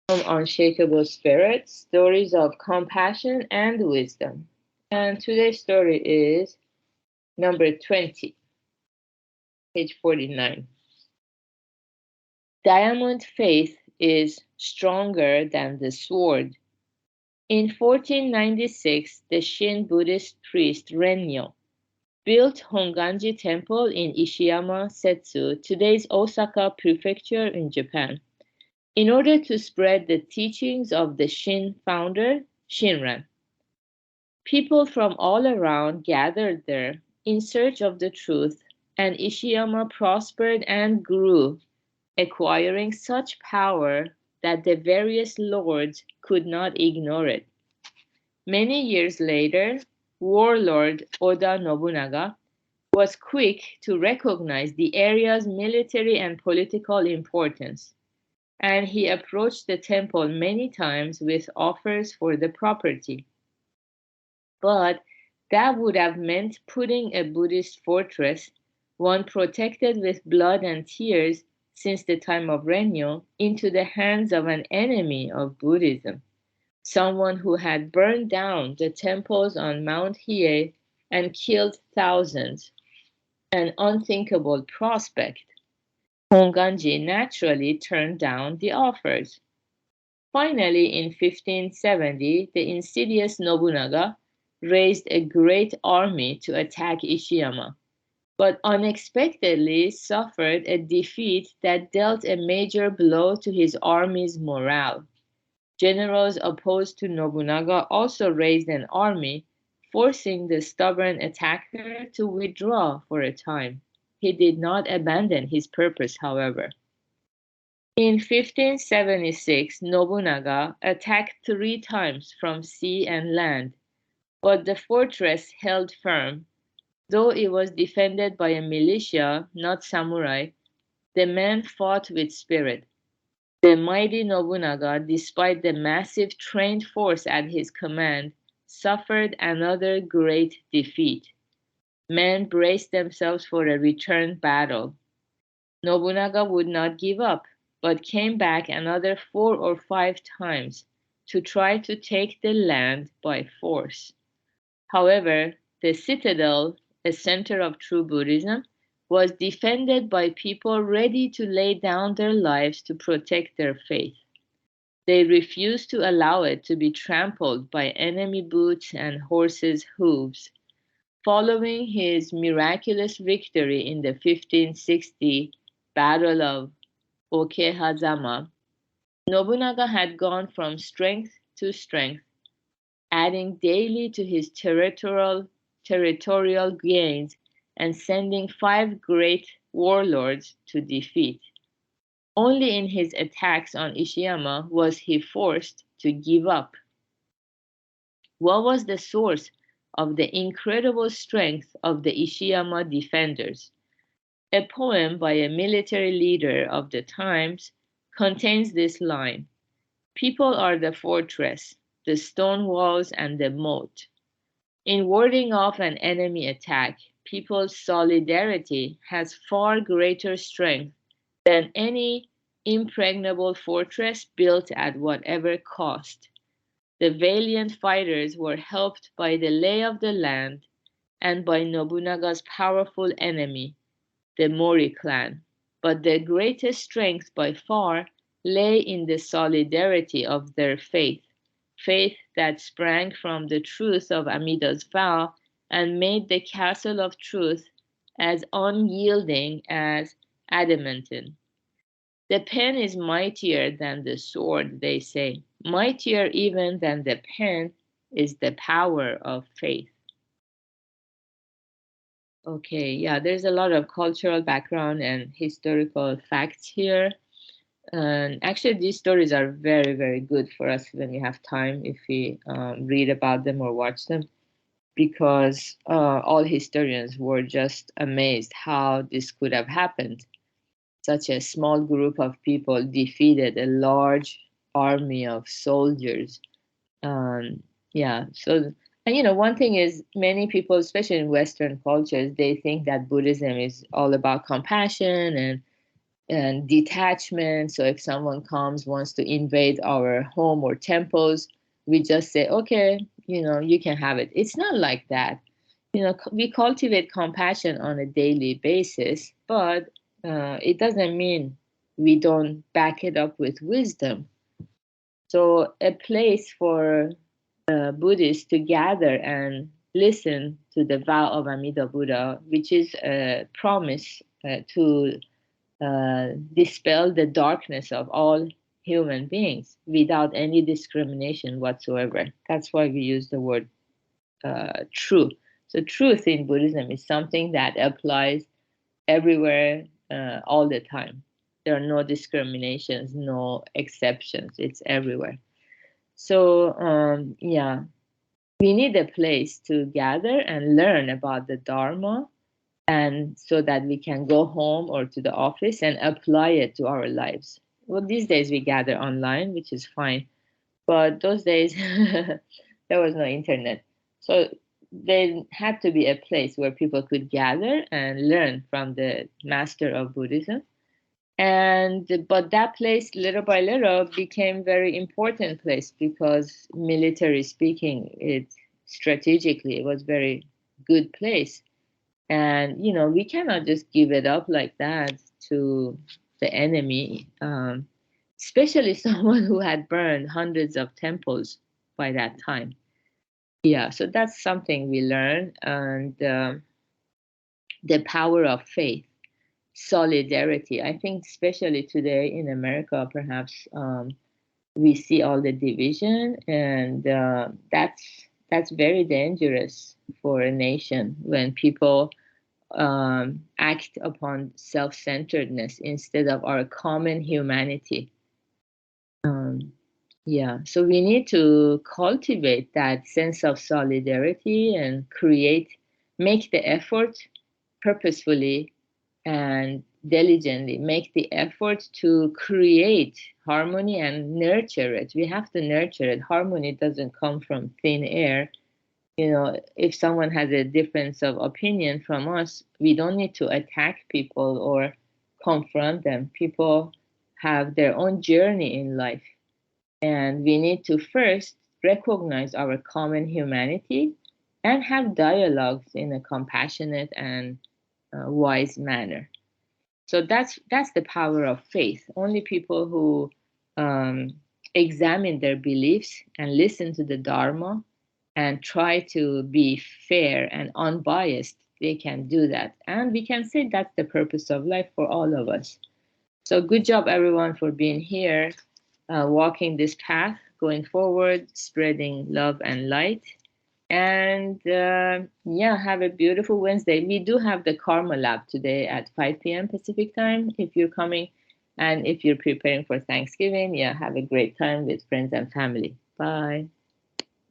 Unshakable Spirit, Stories of Compassion and Wisdom. And today's story is number 20, page 49. Diamond faith is stronger than the sword. In 1496, the Shin Buddhist priest Rennyo built Honganji Temple in Ishiyama, Setsu, today's Osaka Prefecture in Japan, in order to spread the teachings of the Shin founder, Shinran. People from all around gathered there in search of the truth, and Ishiyama prospered and grew, acquiring such power that the various lords could not ignore it. Many years later, warlord Oda Nobunaga was quick to recognize the area's military and political importance, and he approached the temple many times with offers for the property. But that would have meant putting a Buddhist fortress, one protected with blood and tears since the time of Rennyo, into the hands of an enemy of Buddhism, someone who had burned down the temples on Mount Hiei and killed thousands, an unthinkable prospect. Honganji naturally turned down the offers. Finally, in 1570, the insidious Nobunaga raised a great army to attack Ishiyama, but unexpectedly suffered a defeat that dealt a major blow to his army's morale. Generals opposed to Nobunaga also raised an army, forcing the stubborn attacker to withdraw for a time. He did not abandon his purpose, however. In 1576, Nobunaga attacked 3 times from sea and land, but the fortress held firm. Though it was defended by a militia, not samurai, the men fought with spirit. The mighty Nobunaga, despite the massive trained force at his command, suffered another great defeat. Men braced themselves for a return battle. Nobunaga would not give up, but came back another 4 or 5 times to try to take the land by force. However, the citadel, a center of true Buddhism, was defended by people ready to lay down their lives to protect their faith. They refused to allow it to be trampled by enemy boots and horses' hooves. Following his miraculous victory in the 1560 Battle of Okehazama, Nobunaga had gone from strength to strength, adding daily to his territorial gains and sending 5 great warlords to defeat. Only in his attacks on Ishiyama was he forced to give up. What was the source of the incredible strength of the Ishiyama defenders? A poem by a military leader of the times contains this line: "People are the fortress, the stone walls, and the moat." In warding off an enemy attack, people's solidarity has far greater strength than any impregnable fortress built at whatever cost. The valiant fighters were helped by the lay of the land and by Nobunaga's powerful enemy, the Mori clan, but their greatest strength by far lay in the solidarity of their faith, faith that sprang from the truth of Amida's vow and made the castle of truth as unyielding as adamantine. The pen is mightier than the sword, they say. Mightier even than the pen is the power of faith. Okay, yeah, there's a lot of cultural background and historical facts here. And actually, these stories are very, very good for us when we have time, if we read about them or watch them, because all historians were just amazed how this could have happened. Such a small group of people defeated a large army of soldiers. Yeah, so, and one thing is, many people, especially in Western cultures, they think that Buddhism is all about compassion and and detachment. So if someone comes, wants to invade our home or temples, we just say, okay, you can have it. It's not like that. We cultivate compassion on a daily basis, but it doesn't mean we don't back it up with wisdom. So a place for Buddhists to gather and listen to the vow of Amida Buddha, which is a promise to dispel the darkness of all human beings without any discrimination whatsoever. That's why we use the word true. So truth in Buddhism is something that applies everywhere, all the time. There are no discriminations, no exceptions. It's everywhere. So yeah, we need a place to gather and learn about the Dharma, and so that we can go home or to the office and apply it to our lives. Well, these days we gather online, which is fine, but those days there was no internet. So there had to be a place where people could gather and learn from the master of Buddhism. But that place, little by little, became very important place, because military speaking, it strategically it was very good place. And we cannot just give it up like that to the enemy, especially someone who had burned hundreds of temples by that time. Yeah, so that's something we learned. And the power of faith, solidarity. I think especially today in America, perhaps we see all the division, and that's very dangerous for a nation when people act upon self-centeredness instead of our common humanity. Yeah, so we need to cultivate that sense of solidarity and make the effort purposefully and diligently, make the effort to create harmony and nurture it. We have to nurture it. Harmony doesn't come from thin air. If someone has a difference of opinion from us, we don't need to attack people or confront them. People have their own journey in life, and we need to first recognize our common humanity and have dialogues in a compassionate and wise manner. So that's the power of faith. Only people who examine their beliefs and listen to the Dharma and try to be fair and unbiased, they can do that. And we can say that's the purpose of life for all of us. So good job, everyone, for being here, walking this path, going forward, spreading love and light. And yeah, have a beautiful Wednesday. We do have the Karma Lab today at 5 p.m. Pacific time if you're coming. And if you're preparing for Thanksgiving, yeah, have a great time with friends and family. Bye.